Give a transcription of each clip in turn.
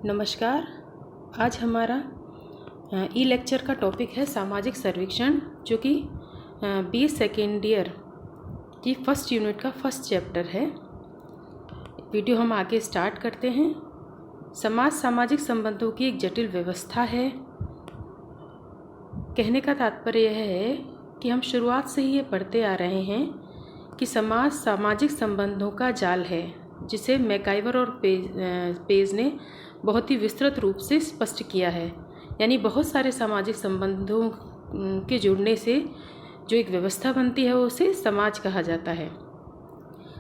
नमस्कार। आज हमारा ई लेक्चर का टॉपिक है सामाजिक सर्वेक्षण, जो कि BA सेकेंड ईयर की फर्स्ट यूनिट का फर्स्ट चैप्टर है। वीडियो हम आगे स्टार्ट करते हैं। समाज सामाजिक संबंधों की एक जटिल व्यवस्था है। कहने का तात्पर्य यह है कि हम शुरुआत से ही ये पढ़ते आ रहे हैं कि समाज सामाजिक संबंधों का जाल है, जिसे मैकाइवर और पेज ने बहुत ही विस्तृत रूप से स्पष्ट किया है। यानी बहुत सारे सामाजिक संबंधों के जुड़ने से जो एक व्यवस्था बनती है उसे समाज कहा जाता है।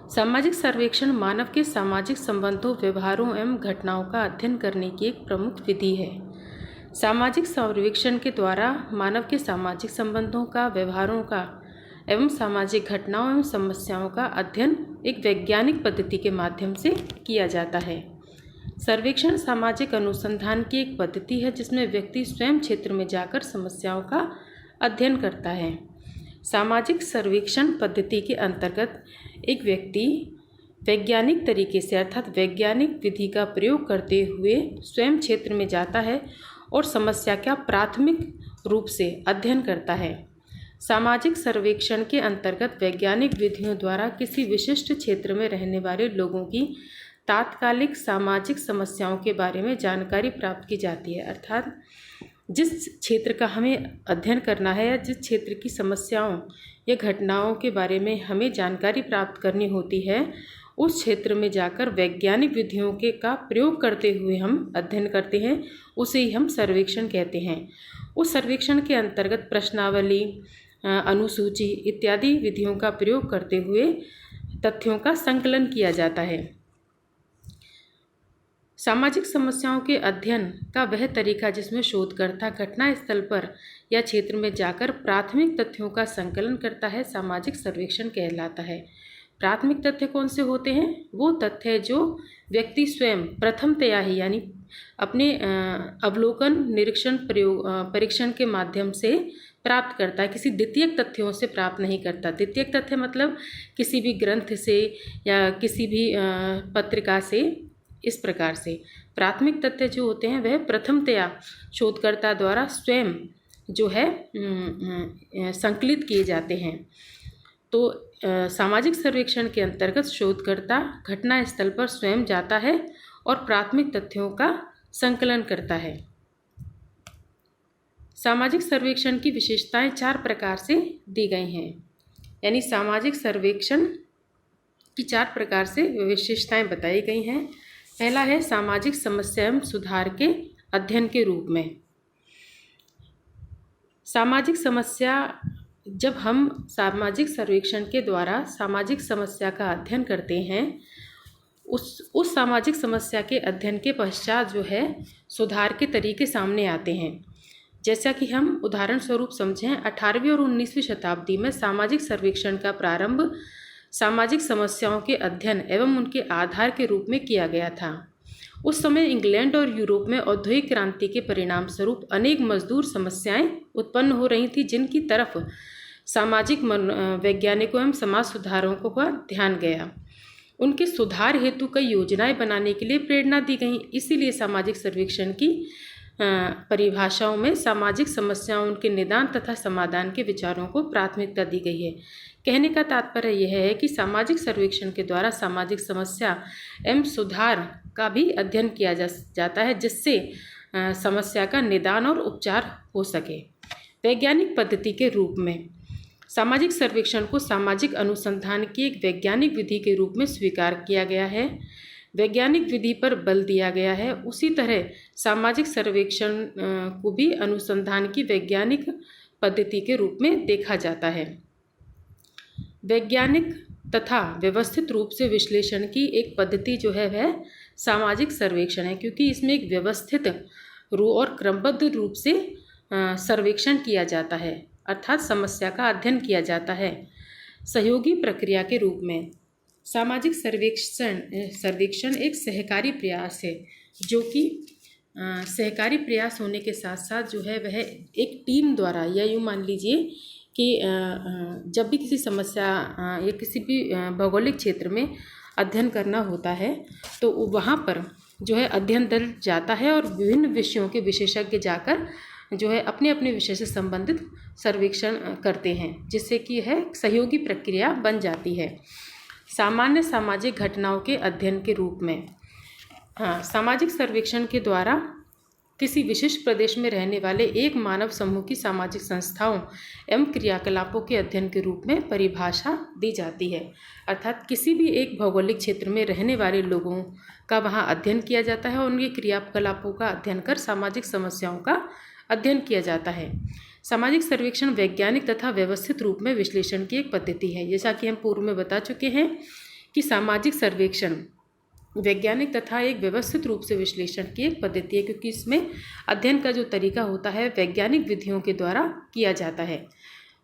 सामाजिक सर्वेक्षण मानव के सामाजिक संबंधों, व्यवहारों एवं घटनाओं का अध्ययन करने की एक प्रमुख विधि है। सामाजिक सर्वेक्षण के द्वारा मानव के सामाजिक संबंधों का, व्यवहारों का एवं सामाजिक घटनाओं एवं समस्याओं का अध्ययन एक वैज्ञानिक पद्धति के माध्यम से किया जाता है। सर्वेक्षण सामाजिक अनुसंधान की एक पद्धति है, जिसमें व्यक्ति स्वयं क्षेत्र में जाकर समस्याओं का अध्ययन करता है। सामाजिक सर्वेक्षण पद्धति के अंतर्गत एक व्यक्ति वैज्ञानिक तरीके से अर्थात वैज्ञानिक विधि का प्रयोग करते हुए स्वयं क्षेत्र में जाता है और समस्या का प्राथमिक रूप से अध्ययन करता है। सामाजिक सर्वेक्षण के अंतर्गत वैज्ञानिक विधियों द्वारा किसी विशिष्ट क्षेत्र में रहने वाले लोगों की तात्कालिक सामाजिक समस्याओं के बारे में जानकारी प्राप्त की जाती है। अर्थात जिस क्षेत्र का हमें अध्ययन करना है या जिस क्षेत्र की समस्याओं या घटनाओं के बारे में हमें जानकारी प्राप्त करनी होती है, उस क्षेत्र में जाकर वैज्ञानिक विधियों के का प्रयोग करते हुए हम अध्ययन करते हैं, उसे ही हम सर्वेक्षण कहते हैं। उस सर्वेक्षण के अंतर्गत प्रश्नावली, अनुसूची इत्यादि विधियों का प्रयोग करते हुए तथ्यों का संकलन किया जाता है। सामाजिक समस्याओं के अध्ययन का वह तरीका जिसमें शोधकर्ता घटना स्थल पर या क्षेत्र में जाकर प्राथमिक तथ्यों का संकलन करता है, सामाजिक सर्वेक्षण कहलाता है। प्राथमिक तथ्य कौन से होते हैं? वो तथ्य जो व्यक्ति स्वयं प्रथमतया ही यानी अपने अवलोकन, निरीक्षण, परीक्षण के माध्यम से प्राप्त करता है, किसी द्वितीयक तथ्यों से प्राप्त नहीं करता। द्वितीयक तथ्य मतलब किसी भी ग्रंथ से या किसी भी पत्रिका से। इस प्रकार से प्राथमिक तथ्य जो होते हैं वह प्रथमतया शोधकर्ता द्वारा स्वयं जो है संकलित किए जाते हैं। तो सामाजिक सर्वेक्षण के अंतर्गत शोधकर्ता घटना स्थल पर स्वयं जाता है और प्राथमिक तथ्यों का संकलन करता है। सामाजिक सर्वेक्षण की विशेषताएं 4 प्रकार से दी गई हैं। यानी सामाजिक सर्वेक्षण की 4 प्रकार से विशेषताएं बताई गई हैं। पहला है सामाजिक समस्या एवं सुधार के अध्ययन के रूप में। सामाजिक समस्या, जब हम सामाजिक सर्वेक्षण के द्वारा सामाजिक समस्या का अध्ययन करते हैं, उस सामाजिक समस्या के अध्ययन के पश्चात जो है सुधार के तरीके सामने आते हैं। जैसा कि हम उदाहरण स्वरूप समझें, 18वीं और 19वीं शताब्दी में सामाजिक सर्वेक्षण का प्रारंभ सामाजिक समस्याओं के अध्ययन एवं उनके आधार के रूप में किया गया था। उस समय इंग्लैंड और यूरोप में औद्योगिक क्रांति के परिणाम स्वरूप अनेक मजदूर समस्याएं उत्पन्न हो रही थी, जिनकी तरफ सामाजिक वैज्ञानिकों एवं समाज सुधारकों का ध्यान गया। उनके सुधार हेतु कई योजनाएं बनाने के लिए प्रेरणा दी गई। इसीलिए सामाजिक सर्वेक्षण की परिभाषाओं में सामाजिक समस्याओं, उनके निदान तथा समाधान के विचारों को प्राथमिकता दी गई है। कहने का तात्पर्य यह है कि सामाजिक सर्वेक्षण के द्वारा सामाजिक समस्या एवं सुधार का भी अध्ययन किया जाता है, जिससे समस्या का निदान और उपचार हो सके। वैज्ञानिक पद्धति के रूप में सामाजिक सर्वेक्षण को सामाजिक अनुसंधान की एक वैज्ञानिक विधि के रूप में स्वीकार किया गया है। वैज्ञानिक विधि पर बल दिया गया है। उसी तरह सामाजिक सर्वेक्षण को भी अनुसंधान की वैज्ञानिक पद्धति के रूप में देखा जाता है। वैज्ञानिक तथा व्यवस्थित रूप से विश्लेषण की एक पद्धति जो है वह सामाजिक सर्वेक्षण है, क्योंकि इसमें एक व्यवस्थित और क्रमबद्ध रूप से सर्वेक्षण किया जाता है, अर्थात समस्या का अध्ययन किया जाता है। सहयोगी प्रक्रिया के रूप में सामाजिक सर्वेक्षण एक सहकारी प्रयास है, जो कि सहकारी प्रयास होने के साथ साथ जो है वह एक टीम द्वारा, या यूँ मान लीजिए कि जब भी किसी समस्या या किसी भी भौगोलिक क्षेत्र में अध्ययन करना होता है तो वहाँ पर जो है अध्ययन दल जाता है और विभिन्न विषयों के विशेषज्ञ जाकर जो है अपने अपने विषय से संबंधित सर्वेक्षण करते हैं, जिससे कि यह सहयोगी प्रक्रिया बन जाती है। सामान्य सामाजिक घटनाओं के अध्ययन के रूप में सामाजिक सर्वेक्षण के द्वारा किसी विशिष्ट प्रदेश में रहने वाले एक मानव समूह की सामाजिक संस्थाओं एवं क्रियाकलापों के अध्ययन के रूप में परिभाषा दी जाती है। अर्थात किसी भी एक भौगोलिक क्षेत्र में रहने वाले लोगों का वहाँ अध्ययन किया जाता है और उनके क्रियाकलापों का अध्ययन कर सामाजिक समस्याओं का अध्ययन किया जाता है। सामाजिक सर्वेक्षण वैज्ञानिक तथा व्यवस्थित रूप में विश्लेषण की एक पद्धति है। जैसा कि हम पूर्व में बता चुके हैं कि सामाजिक सर्वेक्षण वैज्ञानिक तथा एक व्यवस्थित रूप से विश्लेषण की एक पद्धति है, क्योंकि इसमें अध्ययन का जो तरीका होता है वैज्ञानिक विधियों के द्वारा किया जाता है।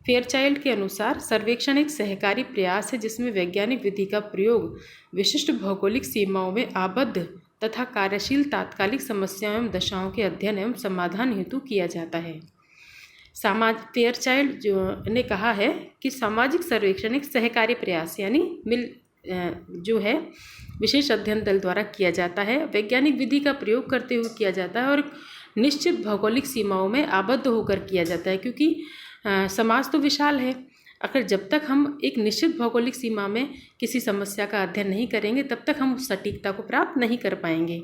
फेयरचाइल्ड के अनुसार सर्वेक्षण एक सहकारी प्रयास है जिसमें वैज्ञानिक विधि का प्रयोग विशिष्ट भौगोलिक सीमाओं में आबद्ध तथा कार्यशील तात्कालिक समस्याओं एवं दशाओं के अध्ययन एवं समाधान हेतु किया जाता है। फेयरचाइल्ड ने कहा है कि सामाजिक सर्वेक्षण एक सहकारी प्रयास यानी जो है विशेष अध्ययन दल द्वारा किया जाता है, वैज्ञानिक विधि का प्रयोग करते हुए किया जाता है और निश्चित भौगोलिक सीमाओं में आबद्ध होकर किया जाता है, क्योंकि समाज तो विशाल है। अगर जब तक हम एक निश्चित भौगोलिक सीमा में किसी समस्या का अध्ययन नहीं करेंगे तब तक हम उस सटीकता को प्राप्त नहीं कर पाएंगे,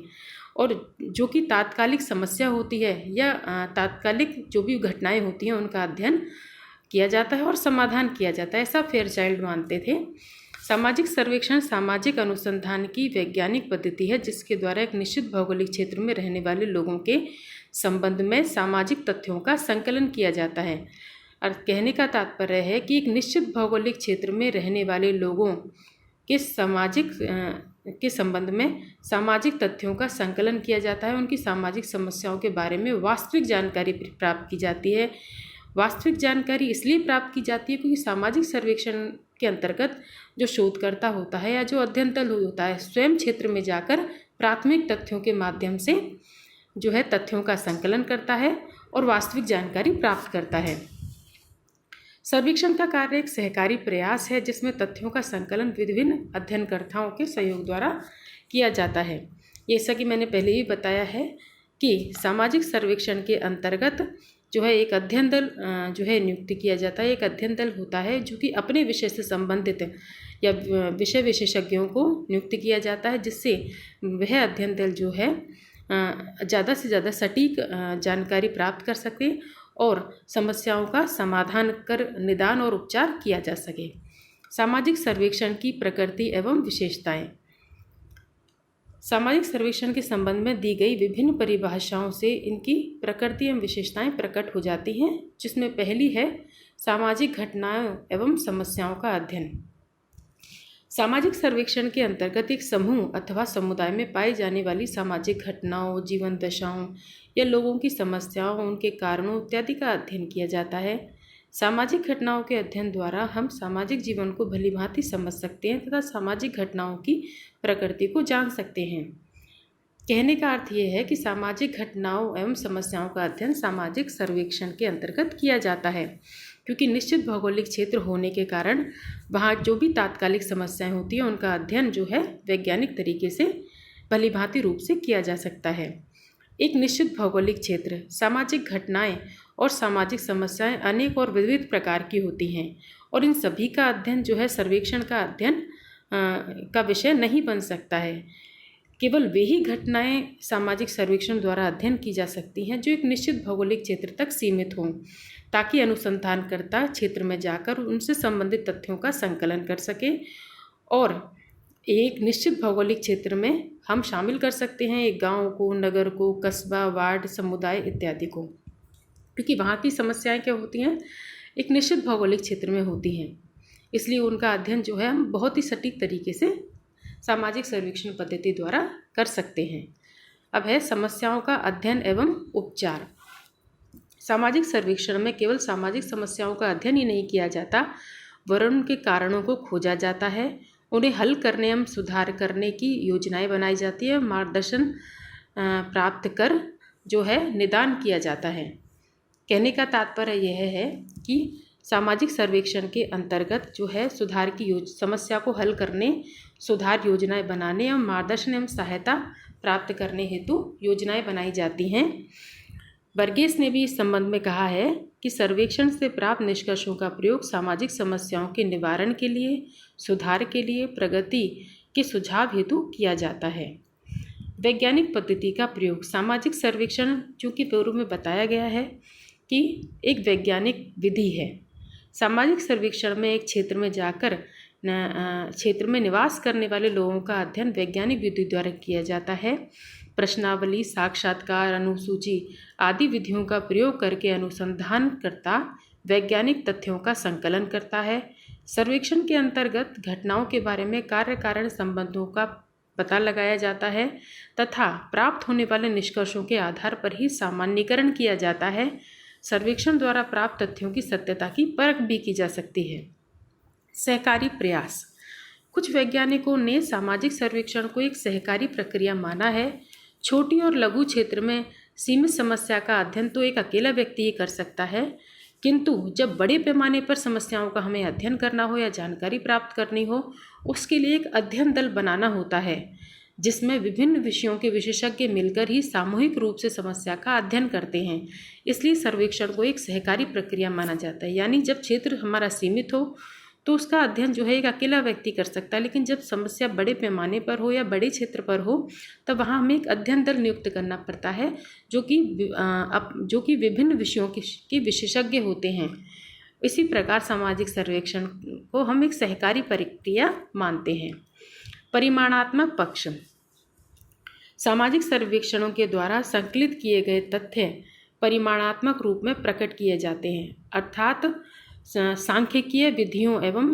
और जो कि तात्कालिक समस्या होती है या तात्कालिक जो भी घटनाएं होती हैं उनका अध्ययन किया जाता है और समाधान किया जाता है, ऐसा फेयरचाइल्ड मानते थे। सामाजिक सर्वेक्षण सामाजिक अनुसंधान की वैज्ञानिक पद्धति है जिसके द्वारा एक निश्चित भौगोलिक क्षेत्र में रहने वाले लोगों के संबंध में सामाजिक तथ्यों का संकलन किया जाता है। और कहने का तात्पर्य है कि एक निश्चित भौगोलिक क्षेत्र में रहने वाले लोगों के के संबंध में सामाजिक तथ्यों का संकलन किया जाता है, उनकी सामाजिक समस्याओं के बारे में वास्तविक जानकारी प्राप्त की जाती है। वास्तविक जानकारी इसलिए प्राप्त की जाती है क्योंकि सामाजिक सर्वेक्षण के अंतर्गत जो शोधकर्ता होता है या जो अध्ययन दल होता है स्वयं क्षेत्र में जाकर प्राथमिक तथ्यों के माध्यम से जो है तथ्यों का संकलन करता है और वास्तविक जानकारी प्राप्त करता है। सर्वेक्षण का कार्य एक सहकारी प्रयास है जिसमें तथ्यों का संकलन विभिन्न अध्ययनकर्ताओं के सहयोग द्वारा किया जाता है। जैसा कि मैंने पहले ही बताया है कि सामाजिक सर्वेक्षण के अंतर्गत जो है एक अध्ययन दल जो है नियुक्त किया जाता है। एक अध्ययन दल होता है जो कि अपने विषय से संबंधित या विषय विशेषज्ञों को नियुक्त किया जाता है, जिससे वह अध्ययन दल जो है ज़्यादा से ज़्यादा सटीक जानकारी प्राप्त कर सके और समस्याओं का समाधान कर निदान और उपचार किया जा सके। सामाजिक सर्वेक्षण की प्रकृति एवं विशेषताएं। सामाजिक सर्वेक्षण के संबंध में दी गई विभिन्न परिभाषाओं से इनकी प्रकृति एवं विशेषताएं प्रकट हो जाती हैं, जिसमें पहली है सामाजिक घटनाओं एवं समस्याओं का अध्ययन। सामाजिक सर्वेक्षण के अंतर्गत एक समूह अथवा समुदाय में पाई जाने वाली सामाजिक घटनाओं, जीवन दशाओं या लोगों की समस्याओं, उनके कारणों इत्यादि का अध्ययन किया जाता है। सामाजिक घटनाओं के अध्ययन द्वारा हम सामाजिक जीवन को भलीभांति समझ सकते हैं तथा सामाजिक घटनाओं की प्रकृति को जान सकते हैं। कहने का अर्थ यह है कि सामाजिक घटनाओं एवं समस्याओं का अध्ययन सामाजिक सर्वेक्षण के अंतर्गत किया जाता है, क्योंकि निश्चित भौगोलिक क्षेत्र होने के कारण वहाँ जो भी तात्कालिक समस्याएं होती हैं उनका अध्ययन जो है वैज्ञानिक तरीके से भलीभांति रूप से किया जा सकता है। एक निश्चित भौगोलिक क्षेत्र, सामाजिक घटनाएं और सामाजिक समस्याएं अनेक और विविध प्रकार की होती हैं और इन सभी का अध्ययन जो है सर्वेक्षण का अध्ययन का विषय नहीं बन सकता है। केवल वे ही घटनाएं सामाजिक सर्वेक्षण द्वारा अध्ययन की जा सकती हैं जो एक निश्चित भौगोलिक क्षेत्र तक सीमित हों, ताकि अनुसंधानकर्ता क्षेत्र में जाकर उनसे संबंधित तथ्यों का संकलन कर सके और एक निश्चित भौगोलिक क्षेत्र में हम शामिल कर सकते हैं एक गांव को, नगर को, कस्बा, वार्ड, समुदाय इत्यादि को, क्योंकि वहाँ की समस्याएं क्या होती हैं एक निश्चित भौगोलिक क्षेत्र में होती हैं। इसलिए उनका अध्ययन जो है हम बहुत ही सटीक तरीके से सामाजिक सर्वेक्षण पद्धति द्वारा कर सकते हैं। अब है समस्याओं का अध्ययन एवं उपचार। सामाजिक सर्वेक्षण में केवल सामाजिक समस्याओं का अध्ययन ही नहीं किया जाता, वरन उनके कारणों को खोजा जाता है, उन्हें हल करने एवं सुधार करने की योजनाएं बनाई जाती है, मार्गदर्शन प्राप्त कर जो है निदान किया जाता है। कहने का तात्पर्य यह है कि सामाजिक सर्वेक्षण के अंतर्गत जो है सुधार की समस्या को हल करने, सुधार योजनाएं बनाने एवं मार्गदर्शन एवं सहायता प्राप्त करने हेतु योजनाएं बनाई जाती हैं। वर्गीस ने भी इस संबंध में कहा है कि सर्वेक्षण से प्राप्त निष्कर्षों का प्रयोग सामाजिक समस्याओं के निवारण के लिए, सुधार के लिए, प्रगति के सुझाव हेतु किया जाता है। वैज्ञानिक पद्धति का प्रयोग। सामाजिक सर्वेक्षण चूँकि पूर्व में बताया गया है कि एक वैज्ञानिक विधि है। सामाजिक सर्वेक्षण में एक क्षेत्र में जाकर क्षेत्र में निवास करने वाले लोगों का अध्ययन वैज्ञानिक विधि द्वारा किया जाता है। प्रश्नावली, साक्षात्कार, अनुसूची आदि विधियों का प्रयोग करके अनुसंधानकर्ता वैज्ञानिक तथ्यों का संकलन करता है। सर्वेक्षण के अंतर्गत घटनाओं के बारे में कार्य कारण संबंधों का पता लगाया जाता है तथा प्राप्त होने वाले निष्कर्षों के आधार पर ही सामान्यीकरण किया जाता है। सर्वेक्षण द्वारा प्राप्त तथ्यों की सत्यता की परख भी की जा सकती है। सहकारी प्रयास। कुछ वैज्ञानिकों ने सामाजिक सर्वेक्षण को एक सहकारी प्रक्रिया माना है। छोटी और लघु क्षेत्र में सीमित समस्या का अध्ययन तो एक अकेला व्यक्ति ही कर सकता है, किंतु जब बड़े पैमाने पर समस्याओं का हमें अध्ययन करना हो या जानकारी प्राप्त करनी हो, उसके लिए एक अध्ययन दल बनाना होता है, जिसमें विभिन्न विषयों के विशेषज्ञ मिलकर ही सामूहिक रूप से समस्या का अध्ययन करते हैं। इसलिए सर्वेक्षण को एक सहकारी प्रक्रिया माना जाता है। यानी जब क्षेत्र हमारा सीमित हो तो उसका अध्ययन जो है एक अकेला व्यक्ति कर सकता है, लेकिन जब समस्या बड़े पैमाने पर हो या बड़े क्षेत्र पर हो तब वहाँ हमें एक अध्ययन दल नियुक्त करना पड़ता है जो कि विभिन्न विषयों के विशेषज्ञ होते हैं। इसी प्रकार सामाजिक सर्वेक्षण को हम एक सहकारी प्रक्रिया मानते हैं। परिमाणात्मक पक्ष। सामाजिक सर्वेक्षणों के द्वारा संकलित किए गए तथ्य परिमाणात्मक रूप में प्रकट किए जाते हैं, अर्थात सांख्यिकीय विधियों एवं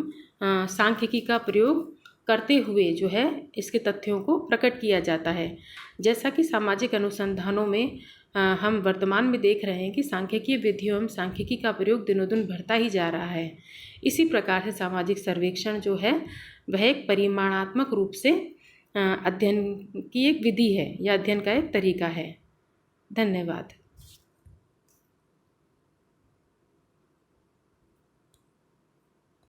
सांख्यिकी का प्रयोग करते हुए जो है इसके तथ्यों को प्रकट किया जाता है। जैसा कि सामाजिक अनुसंधानों में हम वर्तमान में देख रहे हैं कि सांख्यिकीय विधियों एवं सांख्यिकी का प्रयोग दिनों दिन बढ़ता ही जा रहा है। इसी प्रकार से सामाजिक सर्वेक्षण जो है वह एक परिमाणात्मक रूप से अध्ययन की एक विधि है या अध्ययन का एक तरीका है। धन्यवाद।